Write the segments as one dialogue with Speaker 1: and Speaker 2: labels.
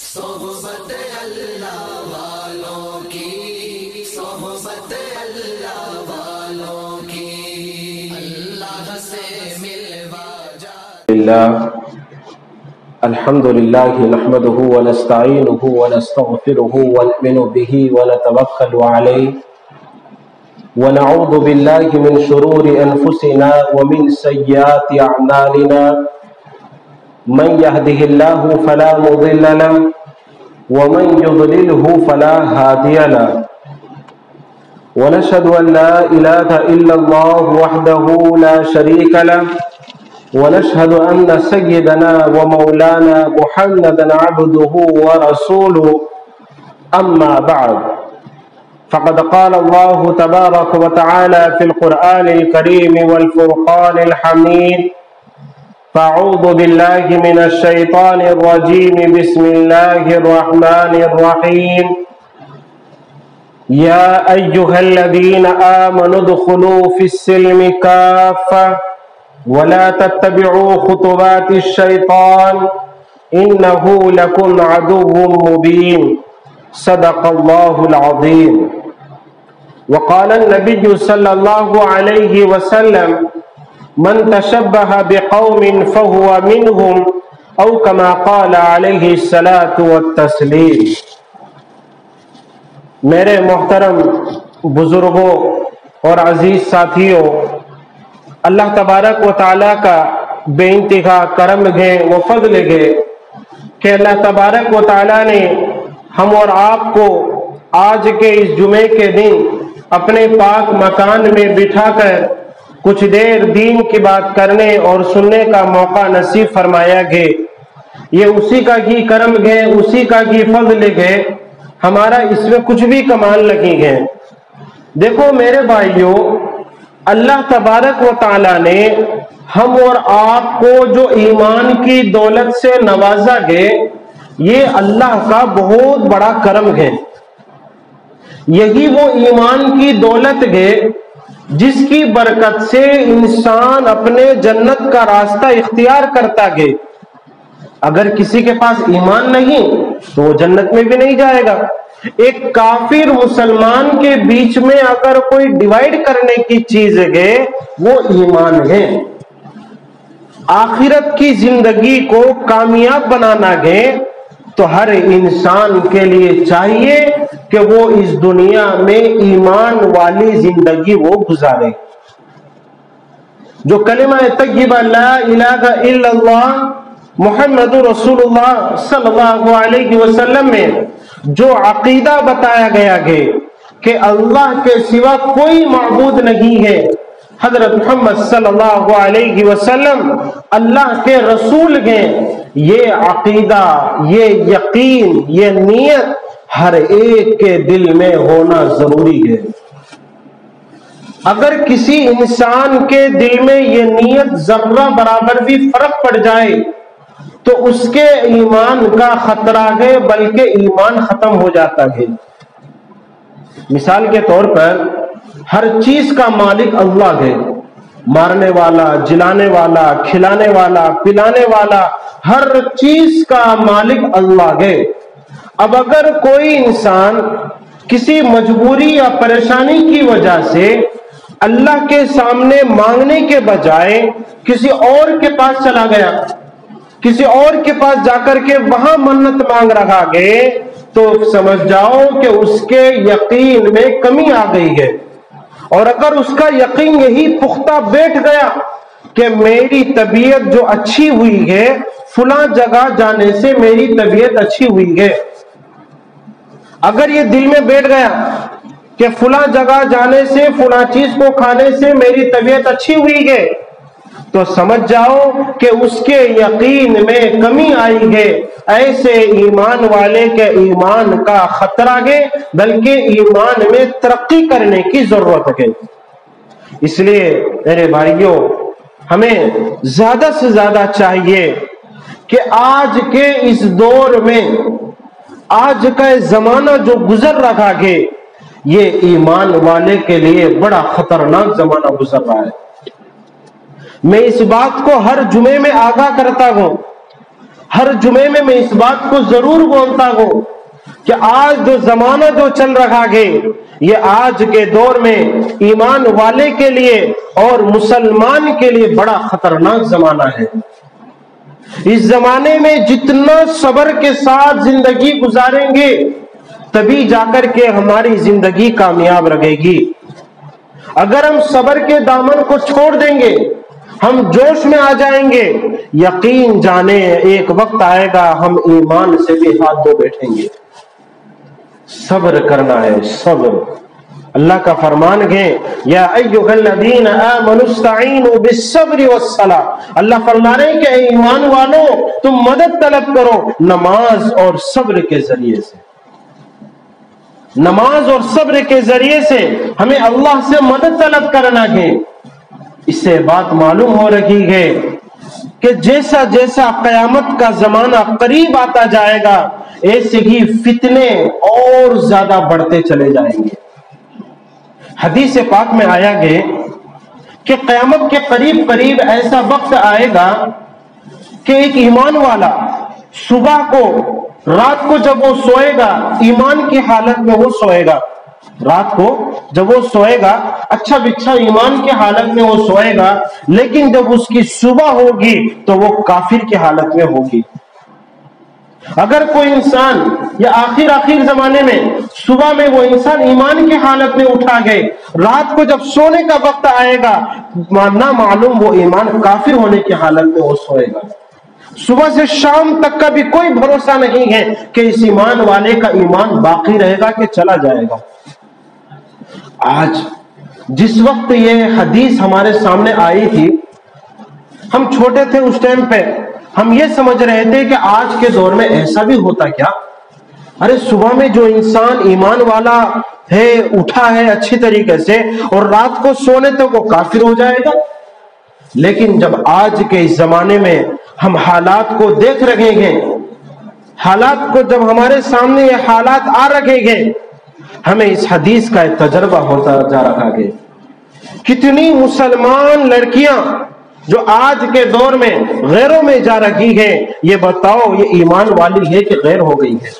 Speaker 1: صحبت اللہ والوں کی، صحبت اللہ والوں کی، اللہ سے ملوا جا
Speaker 2: للہ الحمدللہ نحمده ونستعینه ونستغفره ونؤمن به ونتوکل علیہ ونعوذ باللہ من شرور انفسنا ومن سیئات اعمالنا من يهده الله فلا مضل له ومن يضلله فلا هادي له ونشهد أن لا إله إلا الله وحده لا شريك له ونشهد أن سيدنا ومولانا محمدا عبده ورسوله أما بعد فقد قال الله تبارك وتعالى في القرآن الكريم والفرقان الحميد فأعوذ بالله من الشيطان الرجيم بسم الله الرحمن الرحيم يا أيها الذين آمنوا ادخلوا في السلم كافة ولا تتبعوا خطوات الشيطان إنه لكم عدو مبين صدق الله العظيم. وقال النبي صلى الله عليه وسلم من تشبه بقوم فهو منهم او كما قال علیہ الصلاۃ والتسلیم. میرے محترم بزرگوں اور عزیز ساتھیوں، اللہ تبارک و تعالیٰ کا بے انتہا کرم ہے و فضل ہے کہ اللہ تبارک و تعالیٰ نے ہم اور آپ کو آج کے اس جمعے کے دن اپنے پاک مکان میں بٹھا کر کچھ دیر دین کی بات کرنے اور سننے کا موقع نصیب فرمایا گے. یہ اسی کا ہی کرم ہے، اسی کا ہی فضل ہے، ہمارا اس میں کچھ بھی کمال نہیں ہے. دیکھو میرے بھائیوں، اللہ تبارک و تعالیٰ نے ہم اور آپ کو جو ایمان کی دولت سے نوازا ہے، یہ اللہ کا بہت بڑا کرم ہے. یہی وہ ایمان کی دولت ہے جس کی برکت سے انسان اپنے جنت کا راستہ اختیار کرتا ہے. اگر کسی کے پاس ایمان نہیں تو وہ جنت میں بھی نہیں جائے گا. ایک کافر مسلمان کے بیچ میں اگر کوئی ڈیوائیڈ کرنے کی چیز ہے وہ ایمان ہے. آخرت کی زندگی کو کامیاب بنانا ہے تو ہر انسان کے لیے چاہیے کہ وہ اس دنیا میں ایمان والی زندگی وہ گزارے. جو کلمہ طیبہ لا الہ الا اللہ محمد رسول اللہ صلی اللہ علیہ وسلم میں جو عقیدہ بتایا گیا ہے کہ اللہ کے سوا کوئی معبود نہیں ہے، حضرت محمد صلی اللہ علیہ وسلم اللہ کے رسول ہیں، یہ عقیدہ، یہ یقین، یہ نیت ہر ایک کے دل میں ہونا ضروری ہے. اگر کسی انسان کے دل میں یہ نیت ذرہ برابر بھی فرق پڑ جائے تو اس کے ایمان کا خطرہ ہے، بلکہ ایمان ختم ہو جاتا ہے. مثال کے طور پر ہر چیز کا مالک اللہ ہے، مارنے والا، جلانے والا، کھلانے والا، پلانے والا، ہر چیز کا مالک اللہ ہے. اب اگر کوئی انسان کسی مجبوری یا پریشانی کی وجہ سے اللہ کے سامنے مانگنے کے بجائے کسی اور کے پاس چلا گیا، کسی اور کے پاس جا کر کے وہاں منت مانگ رہا ہے، تو سمجھ جاؤ کہ اس کے یقین میں کمی آ گئی ہے. اور اگر اس کا یقین یہی پختہ بیٹھ گیا کہ میری طبیعت جو اچھی ہوئی ہے فلاں جگہ جانے سے میری طبیعت اچھی ہوئی ہے، اگر یہ دل میں بیٹھ گیا کہ فلاں جگہ جانے سے فلاں چیز کو کھانے سے میری طبیعت اچھی ہوئی ہے، تو سمجھ جاؤ کہ اس کے یقین میں کمی آئی ہے. ایسے ایمان والے کے ایمان کا خطرہ ہے، بلکہ ایمان میں ترقی کرنے کی ضرورت ہے. اس لیے میرے بھائیوں، ہمیں زیادہ سے زیادہ چاہیے کہ آج کے اس دور میں، آج کا زمانہ جو گزر رہا ہے، یہ ایمان والے کے لیے بڑا خطرناک زمانہ گزر رہا ہے. میں اس بات کو ہر جمعے میں آگاہ کرتا ہوں، ہر جمعے میں اس بات کو ضرور بولتا ہوں کہ آج جو زمانہ جو چل رہا ہے یہ آج کے دور میں ایمان والے کے لیے اور مسلمان کے لیے بڑا خطرناک زمانہ ہے۔ اس زمانے میں جتنا صبر کے ساتھ زندگی گزاریں گے تبھی جا کر کے ہماری زندگی کامیاب رہے گی۔ اگر ہم صبر کے دامن کو چھوڑ دیں گے، ہم جوش میں آ جائیں گے، یقین جانے ایک وقت آئے گا ہم ایمان سے بھی ہاتھ دھو بیٹھیں گے۔ صبر کرنا ہے، صبر۔ اللہ کا فرمان ہے یا ایھا الذین آمنوا استعینوا بالصبر والصلاۃ، اللہ فرما رہے ہیں کہ اے ایمان والو تم مدد طلب کرو نماز اور صبر کے ذریعے سے۔ نماز اور صبر کے ذریعے سے ہمیں اللہ سے مدد طلب کرنا ہے۔ اس سے بات معلوم ہو رہی ہے کہ جیسا جیسا قیامت کا زمانہ قریب آتا جائے گا ایسے ہی فتنے اور زیادہ بڑھتے چلے جائیں گے۔ حدیث پاک میں آیا ہے کہ قیامت کے قریب قریب ایسا وقت آئے گا کہ ایک ایمان والا صبح کو، رات کو جب وہ سوئے گا ایمان کی حالت میں وہ سوئے گا، رات کو جب وہ سوئے گا اچھا بچھا ایمان کی حالت میں وہ سوئے گا، لیکن جب اس کی صبح ہوگی تو وہ کافر کی حالت میں ہوگی۔ اگر کوئی انسان یا آخر زمانے میں صبح میں وہ انسان ایمان کی حالت میں اٹھا گئے، رات کو جب سونے کا وقت آئے گا نہ معلوم وہ ایمان کافر ہونے کی حالت میں وہ سوئے گا۔ صبح سے شام تک کا بھی کوئی بھروسہ نہیں ہے کہ اس ایمان والے کا ایمان باقی رہے گا کہ چلا جائے گا۔ آج جس وقت یہ حدیث ہمارے سامنے آئی تھی، ہم چھوٹے تھے اس ٹائم پہ، ہم یہ سمجھ رہے تھے کہ آج کے دور میں ایسا بھی ہوتا کیا؟ ارے صبح میں جو انسان ایمان والا ہے اٹھا ہے اچھی طریقے سے اور رات کو سونے تک وہ کافر ہو جائے گا۔ لیکن جب آج کے اس زمانے میں ہم حالات کو دیکھ رہے ہیں، حالات کو جب ہمارے سامنے یہ حالات آ رہے ہیں، ہمیں اس حدیث کا ایک تجربہ ہوتا جا رہا ہے۔ کتنی مسلمان لڑکیاں جو آج کے دور میں غیروں میں جا رہی ہے، یہ بتاؤ یہ ایمان والی ہے کہ غیر ہو گئی ہے؟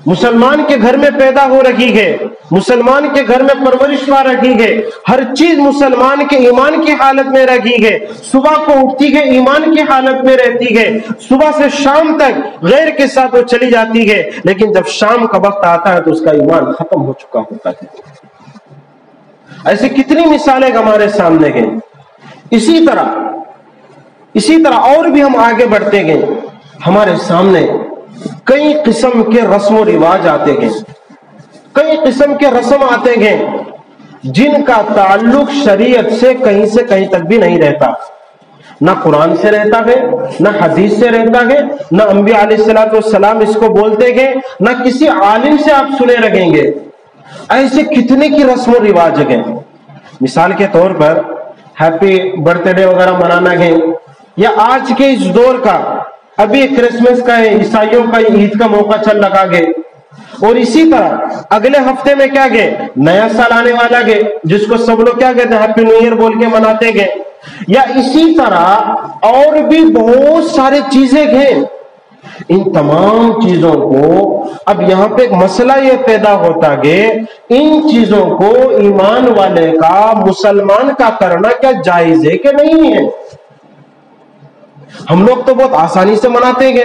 Speaker 2: مسلمان کے گھر میں پیدا ہو رہی ہے، مسلمان کے گھر میں پرورش پا رہی ہے، ہر چیز مسلمان کے ایمان کی حالت میں رہی ہے، صبح کو اٹھتی ہے ایمان کی حالت میں رہتی ہے، صبح سے شام تک غیر کے ساتھ وہ چلی جاتی ہے، لیکن جب شام کا وقت آتا ہے تو اس کا ایمان ختم ہو چکا ہوتا ہے۔ ایسے کتنی مثالیں ہمارے سامنے ہیں۔ اسی طرح اور بھی ہم آگے بڑھتے گئے، ہمارے سامنے کئی قسم کے رسم و رواج آتے ہیں، کئی قسم کے رسم آتے ہیں جن کا تعلق شریعت سے کہیں تک بھی نہیں رہتا، نہ قرآن سے رہتا ہے، نہ حدیث سے رہتا ہے، نہ انبیاء علیہ السلام اس کو بولتے ہیں، نہ کسی عالم سے آپ سنے رہیں گے۔ ایسے کتنے کی رسم و رواج ہیں۔ مثال کے طور پر ہیپی برتھ ڈے وغیرہ منانا ہے، یا آج کے اس دور کا ابھی کرسمس کا ہے، عیسائیوں کا عید کا موقع چل رہا ہے، اور اسی طرح اگلے ہفتے میں کیا گئے نیا سال آنے والا گئے جس کو سب لوگ کیا کہتے ہیں ہیپی نیو ایئر بول کے مناتے گئے، یا اسی طرح اور بھی بہت سارے چیزیں ہیں۔ ان تمام چیزوں کو اب یہاں پہ ایک مسئلہ یہ پیدا ہوتا ہے، ان چیزوں کو ایمان والے کا، مسلمان کا کرنا کیا جائز ہے کہ نہیں ہے؟ ہم لوگ تو بہت آسانی سے مناتے ہیں،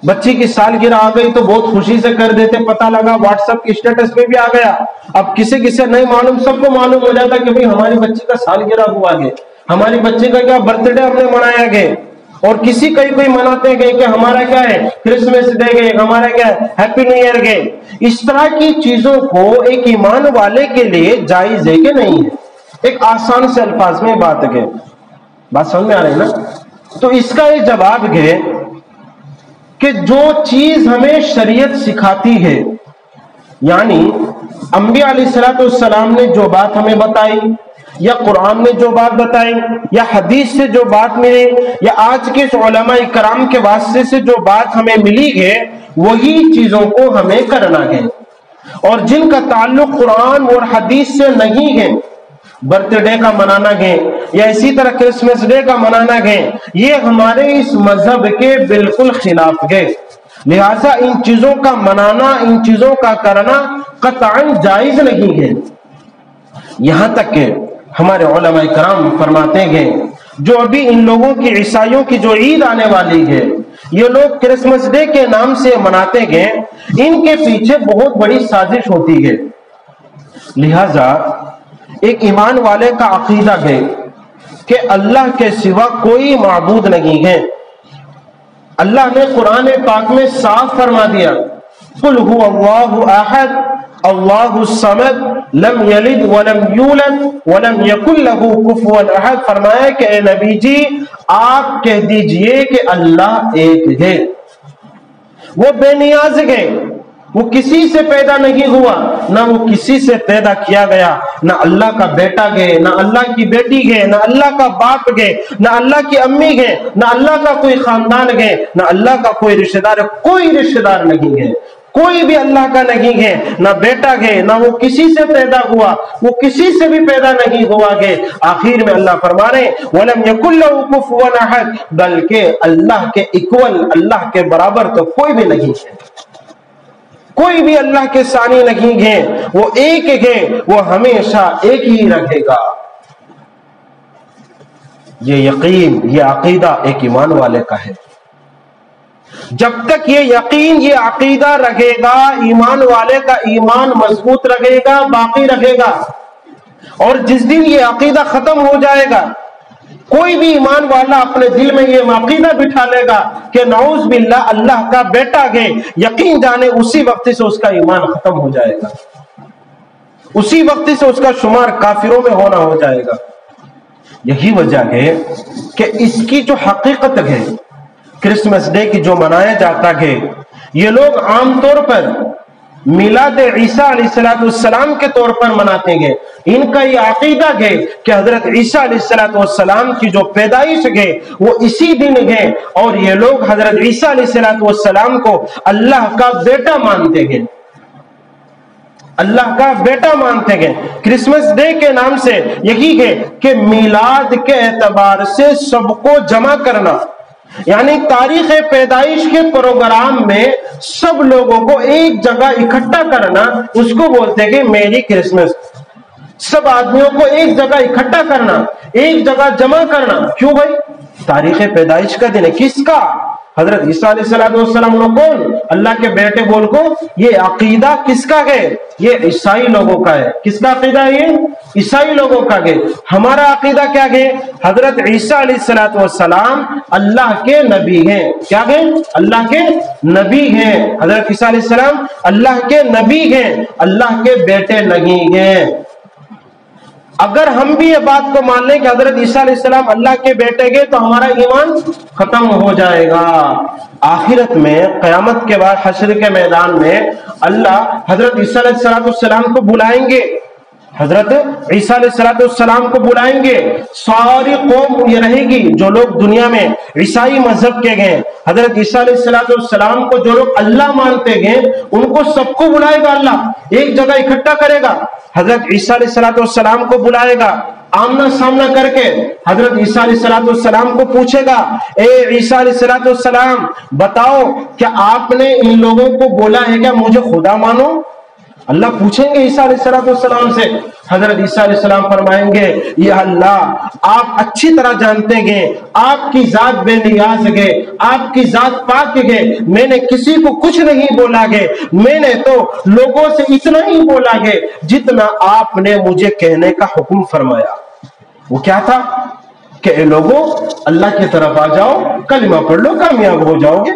Speaker 2: بچی کی سالگرہ آ گئی تو بہت خوشی سے کر دیتے، پتہ لگا واٹس ایپ کی اسٹیٹس پہ بھی آ گیا، اب کسی نہیں معلوم سب کو معلوم ہو جاتا کہ بھئی ہماری بچی کا سالگرہ ہوا ہے، ہماری بچی کا کیا برتھ ڈے ہم نے منایا گئے، اور کسی کوئی مناتے گئے کہ ہمارا کیا ہے کرسمس ڈے گئے، ہمارا کیا ہے ہیپی نیو ایئر گئے۔ اس طرح کی چیزوں کو ایک ایمان والے کے لیے جائز ہے کہ نہیں ہے؟ ایک آسان سے الفاظ میں بات ہے، بات سمجھ میں آ رہی ہے نا؟ تو اس کا یہ جواب ہے کہ جو چیز ہمیں شریعت سکھاتی ہے، یعنی انبیاء علیہ السلام نے جو بات ہمیں بتائی، یا قرآن نے جو بات بتائی، یا حدیث سے جو بات ملی، یا آج کے علماء کرام کے واسطے سے جو بات ہمیں ملی ہے، وہی چیزوں کو ہمیں کرنا ہے، اور جن کا تعلق قرآن اور حدیث سے نہیں ہے، برتھ ڈے کا منانا گئے یا اسی طرح کرسمس ڈے کا منانا گئے، یہ ہمارے اس مذہب کے بالکل خلاف گئے. لہذا ان چیزوں کا منانا، ان چیزوں کا کرنا قطعاً جائز نہیں ہے. یہاں تک کہ ہمارے علماء کرام فرماتے ہیں جو ابھی ان لوگوں کی عیسائیوں کی جو عید آنے والی ہے، یہ لوگ کرسمس ڈے کے نام سے مناتے ہیں، ان کے پیچھے بہت بڑی سازش ہوتی ہے. لہذا ایک ایمان والے کا عقیدہ ہے کہ اللہ کے سوا کوئی معبود نہیں ہے. اللہ نے قرآن پاک میں صاف فرما دیا، قل هو اللہ احد اللہ الصمد لم یلد ولم یولد ولم یکن له کفوا احد. فرمایا کہ اے نبی جی آپ کہہ دیجئے کہ اللہ ایک ہے، وہ بے نیاز ہے، وہ کسی سے پیدا نہیں ہوا، نہ وہ کسی سے پیدا کیا گیا، نہ اللہ کا بیٹا گئے، نہ اللہ کی بیٹی گئے، نہ اللہ کا باپ گئے، نہ اللہ کی امی گئے، نہ اللہ کا کوئی خاندان گئے، نہ اللہ کا کوئی رشتہ دار. کوئی رشتہ دار نہیں ہے، کوئی بھی اللہ کا نہیں ہے، نہ بیٹا گئے، نہ وہ کسی سے پیدا ہوا، وہ کسی سے بھی پیدا نہیں ہوا گئے. آخر میں اللہ فرما رہے وَلَمْ يَكُنْ لَهُ كُفُوًا أَحَدٌ، بلکہ اللہ کے اکول، اللہ کے برابر تو کوئی بھی نہیں ہے، کوئی بھی اللہ کے ثانی نہیں ہے. وہ ایک ہے، وہ ہمیشہ ایک ہی رہے گا. یہ یقین، یہ عقیدہ ایک ایمان والے کا ہے. جب تک یہ یقین، یہ عقیدہ رہے گا، ایمان والے کا ایمان مضبوط رہے گا، باقی رہے گا. اور جس دن یہ عقیدہ ختم ہو جائے گا، کوئی بھی ایمان والا اپنے دل میں یہ عقیدہ بٹھا لے گا کہ نعوذ باللہ اللہ کا بیٹا ہے، یقین جانے اسی وقت سے اس کا ایمان ختم ہو جائے گا، اسی وقت سے اس کا شمار کافروں میں ہونا ہو جائے گا. یہی وجہ ہے کہ اس کی جو حقیقت ہے، کرسمس ڈے کی جو منایا جاتا ہے، یہ لوگ عام طور پر میلاد عیسیٰ علیہ السلام کے طور پر مناتے ہیں. ان کا یہ عقیدہ ہے کہ حضرت عیسیٰ علیہ السلام کی جو پیدائش ہے وہ اسی دن ہے، اور یہ لوگ حضرت عیسیٰ علیہ السلام کو اللہ کا بیٹا مانتے ہیں، اللہ کا بیٹا مانتے ہیں. کرسمس ڈے کے نام سے یہی ہے کہ میلاد کے اعتبار سے سب کو جمع کرنا، یعنی تاریخ پیدائش کے پروگرام میں سب لوگوں کو ایک جگہ اکٹھا کرنا، اس کو بولتے ہیں میری کرسمس. سب آدمیوں کو ایک جگہ اکٹھا کرنا، ایک جگہ جمع کرنا. کیوں بھائی؟ تاریخ پیدائش کا دن ہے. کس کا؟ حضرت عیسیٰ علیہ السلام. کون؟ اللہ کے بیٹے بول کو. یہ عقیدہ کس کا ہے؟ یہ عیسائی لوگوں کا ہے. کس کا عقیدہ ہے؟ یہ عیسائی لوگوں کا ہے. ہمارا عقیدہ کیا ہے؟ حضرت عیسیٰ علیہ السلام اللہ کے نبی ہیں. کیا ہے؟ اللہ کے نبی ہیں. حضرت عیسیٰ علیہ السلام اللہ کے نبی ہیں، اللہ کے بیٹے نہیں ہیں. اگر ہم بھی یہ بات کو مان لیں کہ حضرت عیسیٰ علیہ السلام اللہ کے بیٹے گئے تو ہمارا ایمان ختم ہو جائے گا. آخرت میں، قیامت کے بعد حشر کے میدان میں اللہ حضرت عیسیٰ علیہ السلام کو بلائیں گے، حضرت عیسیٰ علیہ السلام کو بلائیں گے. ساری قوم یہ رہے گی جو لوگ دنیا میں عیسائی مذہب کے گئے، حضرت عیسیٰ علیہ السلام کو جو لوگ اللہ مانتے گئے، ان کو سب کو بلائے گا. اللہ ایک جگہ اکٹھا کرے گا، حضرت عیسیٰ علیہ السلام کو بلائے گا، آمنا سامنا کر کے حضرت عیسیٰ علیہ السلام کو پوچھے گا، اے عیسیٰ علیہ السلام بتاؤ کیا آپ نے ان لوگوں کو بولا ہے کہ مجھے خدا مانو؟ اللہ پوچھیں گے عیسیٰ علیہ السلام سے. حضرت عیسیٰ علیہ السلام فرمائیں گے یا اللہ آپ اچھی طرح جانتے ہیں آپ کی ذات بے نیاز ہے، آپ کی ذات پاک ہے، میں نے کسی کو کچھ نہیں بولا ہے، میں نے تو لوگوں سے اتنا ہی بولا ہے جتنا آپ نے مجھے کہنے کا حکم فرمایا. وہ کیا تھا کہ اے لوگوں اللہ کی طرف آ جاؤ، کلمہ پڑھ لو، کامیاب ہو جاؤ گے.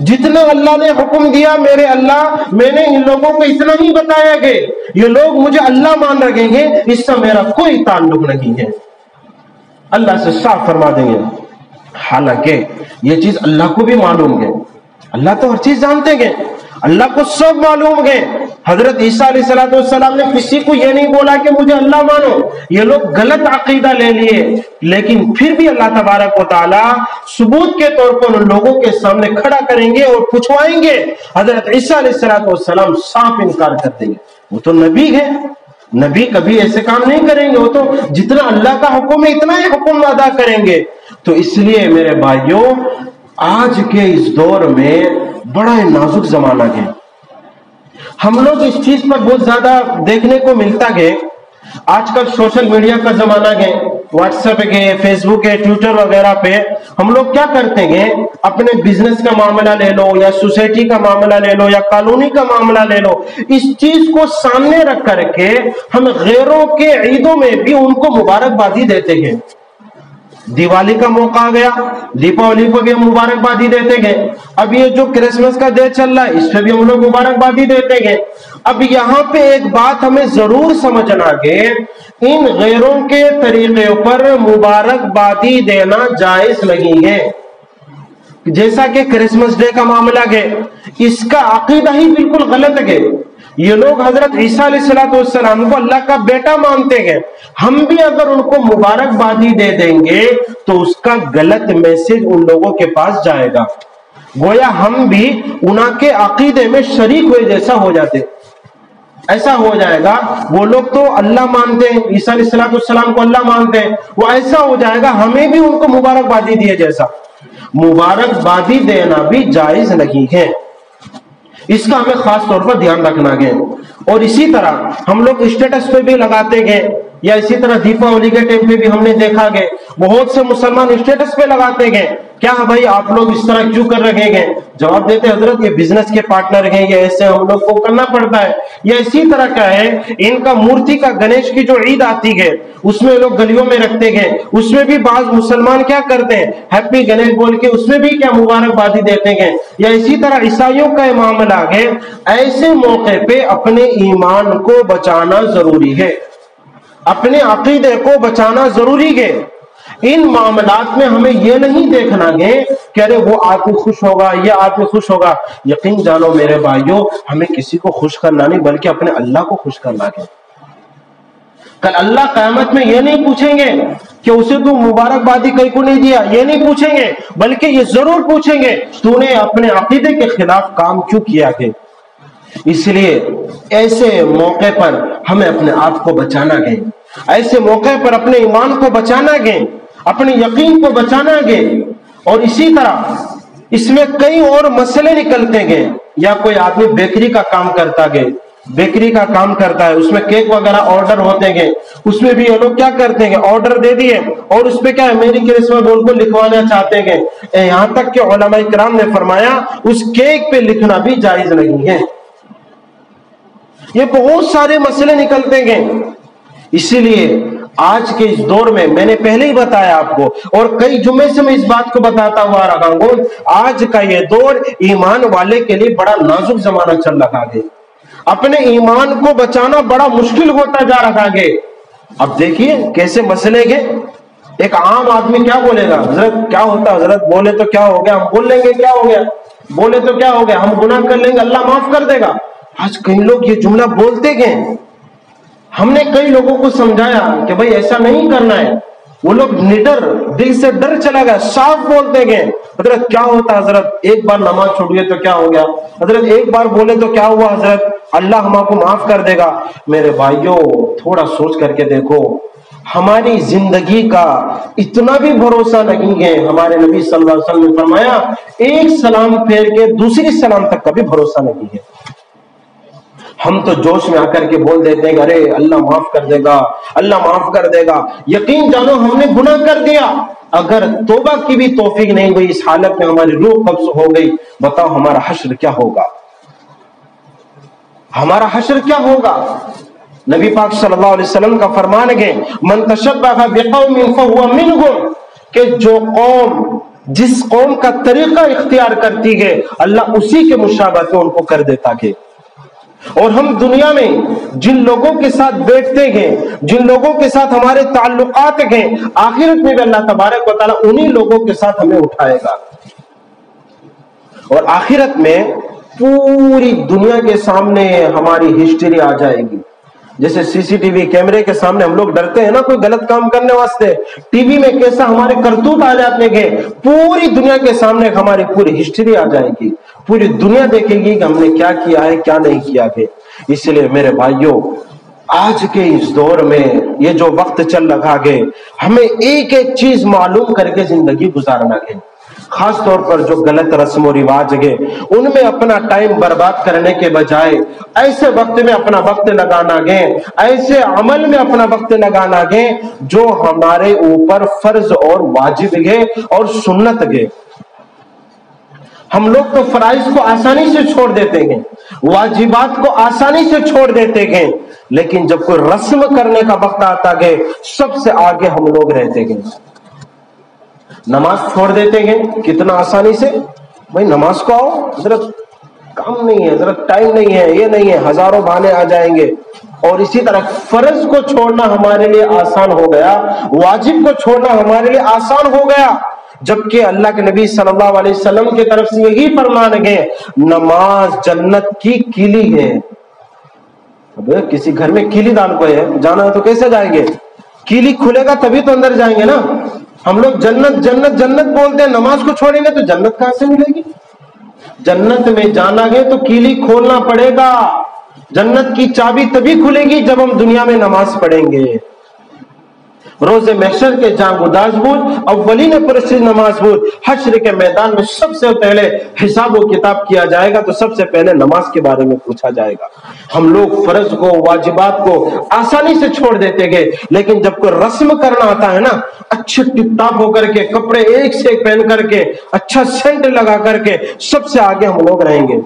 Speaker 2: جتنا اللہ نے حکم دیا میرے اللہ، میں نے ان لوگوں کو اتنا ہی بتایا کہ یہ لوگ مجھے اللہ مان رہے ہیں، اس سے میرا کوئی تعلق نہیں ہے. اللہ سے صاف فرما دیں گے. حالانکہ یہ چیز اللہ کو بھی معلوم ہے، اللہ تو ہر چیز جانتے ہیں، اللہ کو سب معلوم ہے. حضرت عیسیٰ علیہ السلام نے کسی کو یہ نہیں بولا کہ مجھے اللہ مانو. یہ لوگ غلط عقیدہ لے لیے، لیکن پھر بھی اللہ تبارک و تعالی ثبوت کے طور پر ان لوگوں کے سامنے کھڑا کریں گے اور پوچھوائیں گے. حضرت عیسیٰ علیہ السلام صاف انکار کر دیں گے، وہ تو نبی ہے، نبی کبھی ایسے کام نہیں کریں گے، وہ تو جتنا اللہ کا حکم ہے اتنا ہی حکم ادا کریں گے۔ تو اس لیے میرے بھائیوں، آج کے اس دور میں بڑا نازک زمانہ ہے، ہم لوگ اس چیز پر بہت زیادہ دیکھنے کو ملتا ہے۔ آج کل سوشل میڈیا کا زمانہ ہے، واٹس ایپ کے، فیس بک ہے، ٹویٹر وغیرہ پہ ہم لوگ کیا کرتے ہیں، اپنے بزنس کا معاملہ لے لو یا سوسائٹی کا معاملہ لے لو یا کالونی کا معاملہ لے لو، اس چیز کو سامنے رکھ کر کے ہم غیروں کے عیدوں میں بھی ان کو مبارکبادی دیتے ہیں۔ دیوالی کا موقع آ گیا، دیپاولی کو بھی ہم مبارکبادی دیتے گے۔ اب یہ جو کرسمس کا ڈے چل رہا ہے اس پہ بھی ہم لوگ مبارکبادی دیتے گے۔ اب یہاں پہ ایک بات ہمیں ضرور سمجھنا ہے، ان غیروں کے طریقے پر مبارکبادی دینا جائز نہیں ہے۔ جیسا کہ کرسمس ڈے کا معاملہ ہے، اس کا عقیدہ ہی بالکل غلط ہے۔ یہ لوگ حضرت عیسیٰ علیہ السلام کو اللہ کا بیٹا مانتے ہیں، ہم بھی اگر ان کو مبارکبادی دے دیں گے تو اس کا غلط میسج ان لوگوں کے پاس جائے گا، گویا ہم بھی انہاں کے عقیدے میں شریک ہوئے جیسا ہو جاتے، ایسا ہو جائے گا۔ وہ لوگ تو اللہ مانتے ہیں، عیسیٰ علیہ السلام کو اللہ مانتے ہیں، وہ ایسا ہو جائے گا ہمیں بھی ان کو مبارکبادی دیے جیسا۔ مبارکبادی دینا بھی جائز نہیں ہے، اس کا ہمیں خاص طور پر دھیان رکھنا ہے۔ اور اسی طرح ہم لوگ اسٹیٹس پہ بھی لگاتے گئے، یا اسی طرح دیپاولی کے ٹائم پہ بھی ہم نے دیکھا گئے بہت سے مسلمان اسٹیٹس پہ لگاتے گئے، کیا بھائی آپ لوگ اس طرح کیوں کر رہے ہیں؟ جواب دیتے حضرت یہ بزنس کے پارٹنر ہیں، یہ ایسے ہم لوگ کو کرنا پڑتا ہے۔ یا اسی طرح کیا ہے، ان کا مورتی کا گنیش کی جو عید آتی ہے اس میں لوگ گلیوں میں رکھتے گئے، اس میں بھی بعض مسلمان کیا کرتے ہیں، ہیپی گنیش بول کے اس میں بھی کیا مبارکبادی دیتے ہیں۔ یا اسی طرح عیسائیوں کا معاملہ ہے، ایسے موقع پہ اپنے ایمان کو بچانا ضروری ہے، اپنے عقیدے کو بچانا ضروری ہے۔ ان معاملات میں ہمیں یہ نہیں دیکھنا ہے کہ ارے وہ آدمی خوش ہوگا، یہ آدمی خوش ہوگا۔ یقین جانو میرے بھائیوں، ہمیں کسی کو خوش کرنا نہیں بلکہ اپنے اللہ کو خوش کرنا ہے۔ کل اللہ قیامت میں یہ نہیں پوچھیں گے کہ اسے تو مبارکبادی کہیں کو نہیں دیا، یہ نہیں پوچھیں گے، بلکہ یہ ضرور پوچھیں گے تو نے اپنے عقیدے کے خلاف کام کیوں کیا ہے۔ اس لیے ایسے موقع پر ہمیں اپنے آپ کو بچانا ہے، ایسے موقع پر اپنے ایمان کو بچانا ہے، اپنے یقین کو بچانا ہے۔ اور اسی طرح اس میں کئی اور مسئلے نکلتے ہیں۔ یا کوئی آدمی بیکری کا کام کرتا ہے، بیکری کا کام کرتا ہے، اس میں کیک وغیرہ آرڈر ہوتے ہیں، اس میں بھی یہ لوگ کیا کرتے ہیں، آرڈر دے دیے اور اس پہ کیا ہے میری کرسمس بول کو لکھوانا چاہتے ہیں۔ یہاں تک کہ علماء کرام نے فرمایا اس کیک پہ لکھنا بھی جائز نہیں ہے۔ یہ بہت سارے مسئلے نکلتے ہیں۔ اسی لیے آج کے اس دور میں نے پہلے ہی بتایا آپ کو، اور کئی جمعے سے میں اس بات کو بتاتا ہوا رہا ہوں، آج کا یہ دور ایمان والے کے لیے بڑا نازک زمانہ چل رہا ہے۔ اپنے ایمان کو بچانا بڑا مشکل ہوتا جا رہا ہے۔ اب دیکھیے کیسے مسئلے گے۔ ایک عام آدمی کیا بولے گا، حضرت کیا ہوتا، حضرت بولے تو کیا ہو گیا، ہم بول لیں گے کیا ہو گیا، بولے تو کیا ہو گیا، ہم گناہ کر لیں گے اللہ معاف کر دے گا۔ آج کئی لوگ یہ جملہ بولتے گئے، ہم نے کئی لوگوں کو سمجھایا کہ بھائی ایسا نہیں کرنا ہے، وہ لوگ نڈر دل سے ڈر چلا گیا، صاف بولتے گئے حضرت کیا ہوتا، حضرت ایک بار نماز چھوڑیے تو کیا ہو گیا، حضرت ایک بار بولے تو کیا ہوا، حضرت اللہ ہم کو معاف کر دے گا۔ میرے بھائیوں تھوڑا سوچ کر کے دیکھو، ہماری زندگی کا اتنا بھی بھروسہ نہیں ہے۔ ہمارے نبی صلی اللہ علیہ وسلم نے فرمایا ایک سلام پھیر کے دوسری سلام تک کا بھی بھروسہ نہیں ہے۔ ہم تو جوش میں آ کر کے بول دیتے ہیں ارے اللہ معاف کر دے گا، اللہ معاف کر دے گا۔ یقین جانو ہم نے گناہ کر دیا، اگر توبہ کی بھی توفیق نہیں ہوئی، اس حالت میں ہماری روح قبض ہو گئی، بتاؤ ہمارا حشر کیا ہوگا، ہمارا حشر کیا ہوگا۔ نبی پاک صلی اللہ علیہ وسلم کا فرمان ہے من تشبہ بقوم فہو منہم، کہ جو قوم جس قوم کا طریقہ اختیار کرتی ہے اللہ اسی کے مشابہت میں ان کو کر دیتا ہے۔ اور ہم دنیا میں جن لوگوں کے ساتھ بیٹھتے ہیں، جن لوگوں کے ساتھ ہمارے تعلقات ہیں، آخرت میں بھی اللہ تبارک و تعالیٰ انہی لوگوں کے ساتھ ہمیں اٹھائے گا۔ اور آخرت میں پوری دنیا کے سامنے ہماری ہسٹری آ جائے گی۔ جیسے سی سی ٹی وی کیمرے کے سامنے ہم لوگ ڈرتے ہیں نا کوئی غلط کام کرنے واسطے، ٹی وی میں کیسا ہمارے کرتوت آ جاتے ہیں، پوری دنیا کے سامنے ہماری پوری ہسٹری آ جائے گی، پوری دنیا دیکھے گی کہ ہم نے کیا کیا ہے کیا نہیں کیا ہے۔ اس لیے میرے بھائیوں آج کے اس دور میں یہ جو وقت چل رہا ہے، ہمیں ایک ایک چیز معلوم کر کے زندگی گزارنا ہے. خاص طور پر جو غلط رسم و رواج ہے ان میں اپنا ٹائم برباد کرنے کے بجائے ایسے وقت میں اپنا وقت لگانا گے، ایسے عمل میں اپنا وقت لگانا گے جو ہمارے اوپر فرض اور واجب ہے اور سنت ہے. ہم لوگ تو فرائض کو آسانی سے چھوڑ دیتے ہیں، واجبات کو آسانی سے چھوڑ دیتے ہیں، لیکن جب کوئی رسم کرنے کا وقت آتا ہے سب سے آگے ہم لوگ رہتے ہیں. نماز چھوڑ دیتے ہیں کتنا آسانی سے، بھائی نماز کو آؤ، ذرا کام نہیں ہے، ذرا ٹائم نہیں ہے، یہ نہیں ہے، ہزاروں بہانے آ جائیں گے. اور اسی طرح فرض کو چھوڑنا ہمارے لیے آسان ہو گیا، واجب کو چھوڑنا ہمارے لیے آسان ہو گیا، جبکہ اللہ کے نبی صلی اللہ علیہ وسلم کی طرف سے یہی فرمان ہے نماز جنت کی کیلی ہے. اب کسی گھر میں کیلی ڈال کو ہے، جانا ہے تو کیسے جائیں گے؟ کیلی کھلے گا تبھی تو اندر جائیں گے نا. ہم لوگ جنت جنت جنت بولتے ہیں، نماز کو چھوڑیں گے تو جنت کہاں سے ملے گی؟ جنت میں جانا ہے تو کیلی کھولنا پڑے گا. جنت کی چابی تبھی کھلے گی جب ہم دنیا میں نماز پڑھیں گے. روز محشر کے جاں گداز بود، اولین پرستی نماز بود. حشر کے میدان میں سب سے پہلے حساب و کتاب کیا جائے گا تو سب سے پہلے نماز کے بارے میں پوچھا جائے گا. ہم لوگ فرض کو، واجبات کو آسانی سے چھوڑ دیتے گے، لیکن جب کوئی رسم کرنا آتا ہے نا، اچھے ٹپ ٹاپ ہو کر کے، کپڑے ایک سے ایک پہن کر کے، اچھا سینٹ لگا کر کے سب سے آگے ہم لوگ رہیں گے.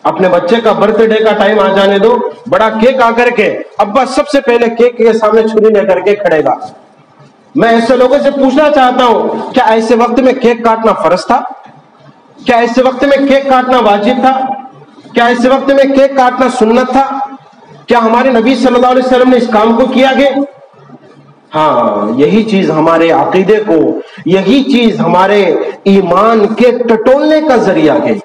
Speaker 2: اپنے بچے کا برتھ ڈے کا ٹائم آ جانے دو، بڑا کیک آ کر کے ابا سب سے پہلے کیک کے سامنے چھری لے کر کے کھڑے گا. میں ایسے لوگوں سے پوچھنا چاہتا ہوں، کیا ایسے وقت میں کیک کاٹنا فرض تھا؟ کیا ایسے وقت میں کیک کاٹنا واجب تھا؟ کیا ایسے وقت میں کیک کاٹنا سنت تھا؟ کیا ہمارے نبی صلی اللہ علیہ وسلم نے اس کام کو کیا گیا؟ ہاں، یہی چیز ہمارے عقیدے کو، یہی چیز ہمارے ایمان کے ٹٹولنے کا ذریعہ ہے.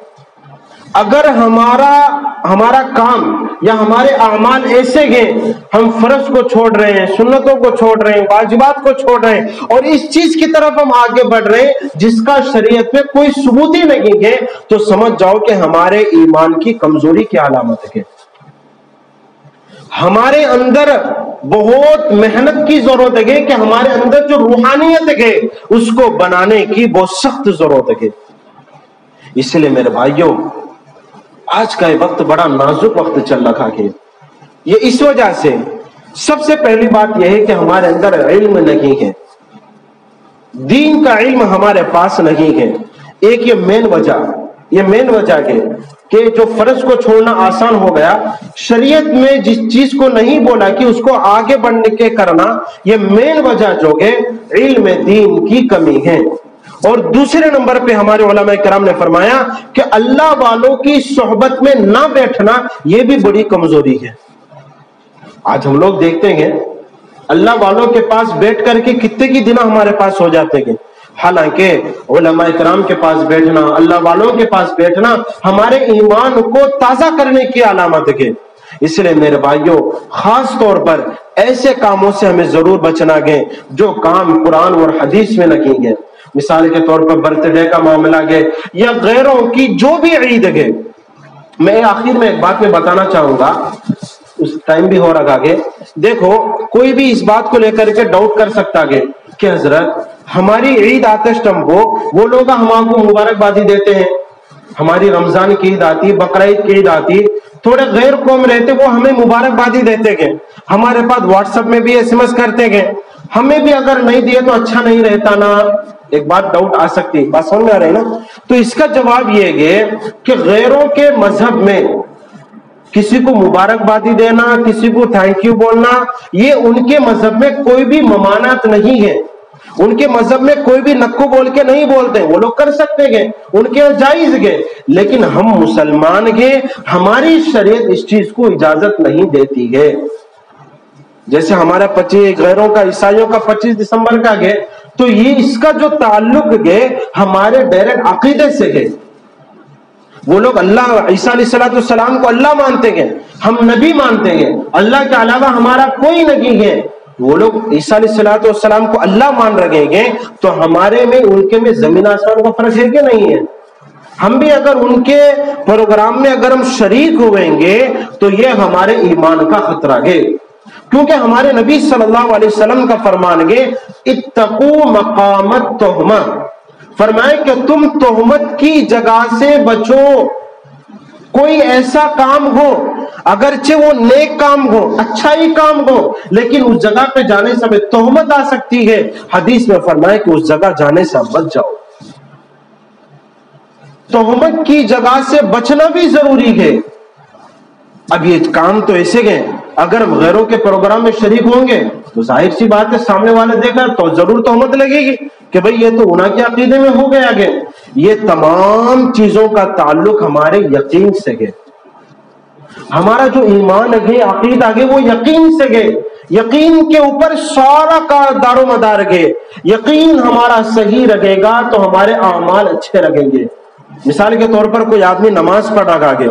Speaker 2: اگر ہمارا کام یا ہمارے اعمال ایسے ہیں، ہم فرض کو چھوڑ رہے ہیں، سنتوں کو چھوڑ رہے ہیں، واجبات کو چھوڑ رہے ہیں، اور اس چیز کی طرف ہم آگے بڑھ رہے ہیں جس کا شریعت میں کوئی ثبوت ہی نہیں ہے، تو سمجھ جاؤ کہ ہمارے ایمان کی کمزوری کی علامت ہے. ہمارے اندر بہت محنت کی ضرورت ہے کہ ہمارے اندر جو روحانیت ہے اس کو بنانے کی بہت سخت ضرورت ہے. اس لیے میرے بھائیوں، آج کا یہ وقت بڑا نازک وقت چل رہا ہے. یہ اس وجہ سے سب سے پہلی بات یہ ہے کہ ہمارے اندر علم نہیں ہے، دین کا علم ہمارے پاس نہیں ہے. ایک یہ مین وجہ ہے کہ جو فرض کو چھوڑنا آسان ہو گیا، شریعت میں جس چیز کو نہیں بولا کہ اس کو آگے بڑھنے کے کرنا، یہ مین وجہ جو ہے علم دین کی کمی ہے. اور دوسرے نمبر پہ ہمارے علماء کرام نے فرمایا کہ اللہ والوں کی صحبت میں نہ بیٹھنا، یہ بھی بڑی کمزوری ہے. آج ہم لوگ دیکھتے ہیں اللہ والوں کے پاس بیٹھ کر کے کتنے کی دن ہمارے پاس ہو جاتے ہیں، حالانکہ علماء کرام کے پاس بیٹھنا، اللہ والوں کے پاس بیٹھنا ہمارے ایمان کو تازہ کرنے کی علامت ہے. اس لیے میرے بھائیوں، خاص طور پر ایسے کاموں سے ہمیں ضرور بچنا ہے جو کام قرآن اور حدیث میں نہیں ہے. مثال کے طور پر برتھ ڈے کا معاملہ ہے یا غیروں کی جو بھی عید ہے. میں آخر میں ایک بات میں بتانا چاہوں گا، اس ٹائم بھی ہو رہا ہے. دیکھو، کوئی بھی اس بات کو لے کر کے ڈاؤٹ کر سکتا ہے کہ حضرت ہماری عید آتش ٹم کو وہ لوگ ہم کو مبارکبادی دیتے ہیں، ہماری رمضان کی عید آتی، بقرعید کی عید آتی، تھوڑے غیر قوم رہتے وہ ہمیں مبارکبادی دیتے ہیں، ہمارے پاس واٹس ایپ میں بھی ایس ایم ایس کرتے ہیں، ہمیں بھی اگر نہیں دیے تو اچھا نہیں رہتا نا. ایک بات ڈاؤٹ آ سکتی، بات سمجھ میں آ رہی نا؟ تو اس کا جواب یہ ہے کہ غیروں کے مذہب میں کسی کو مبارکبادی دینا، کسی کو تھینک یو بولنا، یہ ان کے مذہب میں کوئی بھی ممانعت نہیں ہے. ان کے مذہب میں کوئی بھی نکو بول کے نہیں بولتے، وہ لوگ کر سکتے ہیں، ان کے جائز ہے. لیکن ہم مسلمان ہیں، ہماری شریعت اس چیز کو اجازت نہیں دیتی ہے. جیسے ہمارا 25 غیروں کا، عیسائیوں کا 25 دسمبر کا ہے، تو یہ اس کا جو تعلق ہے ہمارے ڈائریکٹ عقیدے سے ہے. وہ لوگ اللہ، عیسیٰ علیہ السلام کو اللہ مانتے ہیں، ہم نبی مانتے ہیں، اللہ کے علاوہ ہمارا کوئی نہیں ہے. وہ لوگ عیسیٰ علیہ السلام کو اللہ مان رہے ہیں، تو ہمارے میں ان کے میں زمین آسمان کا فرق ہے کہ نہیں ہے؟ ہم بھی اگر ان کے پروگرام میں اگر ہم شریک ہوئیں گے تو یہ ہمارے ایمان کا خطرہ ہے. کیونکہ ہمارے نبی صلی اللہ علیہ وسلم کا فرمان ہے اتقوا مقام التہمہ، فرمائے کہ تم تہمت کی جگہ سے بچو۔ کوئی ایسا کام ہو اگرچہ وہ نیک کام ہو، اچھا ہی کام ہو، لیکن اس جگہ پہ جانے سے ہمیں تہمت آ سکتی ہے، حدیث میں فرمائے کہ اس جگہ جانے سے بچ جاؤ۔ تہمت کی جگہ سے بچنا بھی ضروری ہے۔ اب یہ کام تو ایسے گئے، اگر ہم غیروں کے پروگرام میں شریک ہوں گے تو ظاہر سی بات ہے سامنے والے دیکھا تو ضرور تہمت لگے گی کہ بھئی یہ تو گناہ کے عقیدے میں ہو گیا آگے۔ یہ تمام چیزوں کا تعلق ہمارے یقین سے ہے۔ ہمارا جو ایمان ہے، عقیدہ ہے، وہ یقین سے ہے۔ یقین کے اوپر سارا کا دار و مدار ہے۔ یقین ہمارا صحیح رہے گا تو ہمارے اعمال اچھے لگیں گے۔ مثال کے طور پر کوئی آدمی نماز پڑھ رہا ہے،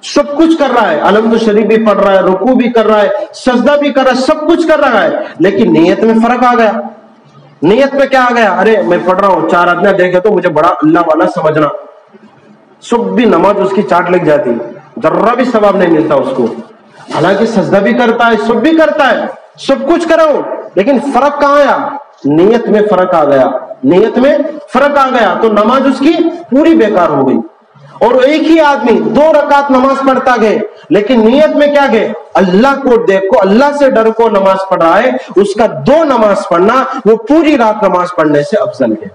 Speaker 2: سب کچھ کر رہا ہے، الحمد شریف بھی پڑھ رہا ہے، رکوع بھی کر رہا ہے، سجدہ بھی کر رہا ہے، سب کچھ کر رہا ہے، لیکن نیت میں فرق آ گیا۔ نیت میں کیا آ گیا؟ ارے میں پڑھ رہا ہوں، چار آدمی دیکھے تو مجھے بڑا اللہ والا سمجھنا، سب بھی نماز اس کی چاٹ لگ جاتی، ذرہ بھی ثواب نہیں ملتا اس کو، حالانکہ سجدہ بھی کرتا ہے، سب بھی کرتا ہے، سب کچھ کر رہا ہوں، لیکن فرق کہاں آیا؟ نیت میں فرق آ گیا۔ نیت میں فرق آ گیا تو نماز اس کی پوری بیکار ہو گئی۔ اور ایک ہی آدمی 2 رکعت نماز پڑھتا گئے، لیکن نیت میں کیا گئے؟ اللہ کو دیکھو، اللہ سے ڈر کو نماز پڑھ رہا ہے، اس کا 2 نماز پڑھنا وہ پوری رات نماز پڑھنے سے افضل ہے۔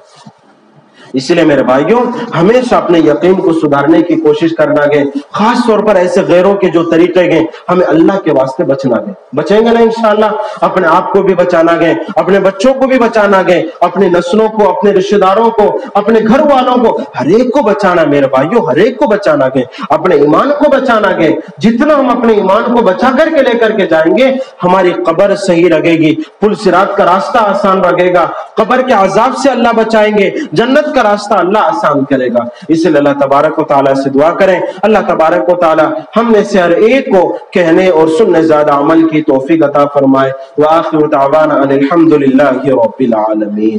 Speaker 2: اسی لیے میرے بھائیوں، ہمیشہ اپنے یقین کو سدھارنے کی کوشش کرنا ہے، خاص طور پر ایسے غیروں کے جو طریقے ہیں، ہمیں اللہ کے واسطے بچنا ہے۔ بچیں گے نا انشاءاللہ، اپنے آپ کو بھی بچانا ہے، اپنے بچوں کو بھی بچانا ہے، اپنی نسلوں کو، اپنے رشتہ داروں کو، اپنے گھر والوں کو، ہر ایک کو بچانا ہے میرے بھائیوں، ہر ایک کو بچانا ہے، اپنے ایمان کو بچانا ہے۔ جتنا ہم اپنے ایمان کو بچا کر کے لے کر کے جائیں گے، ہماری قبر صحیح رہے گی، پل صراط کا راستہ آسان رہے گا، قبر کے عذاب سے اللہ بچائیں گے، جنت کا راستہ اللہ آسان کرے گا۔ اس لیے اللہ تبارک و تعالیٰ سے دعا کریں، اللہ تبارک و تعالیٰ ہم میں سے ہر ایک کو کہنے اور سننے زیادہ عمل کی توفیق عطا فرمائے۔ وآخر دعوانا ان الحمد للہ رب العالمین۔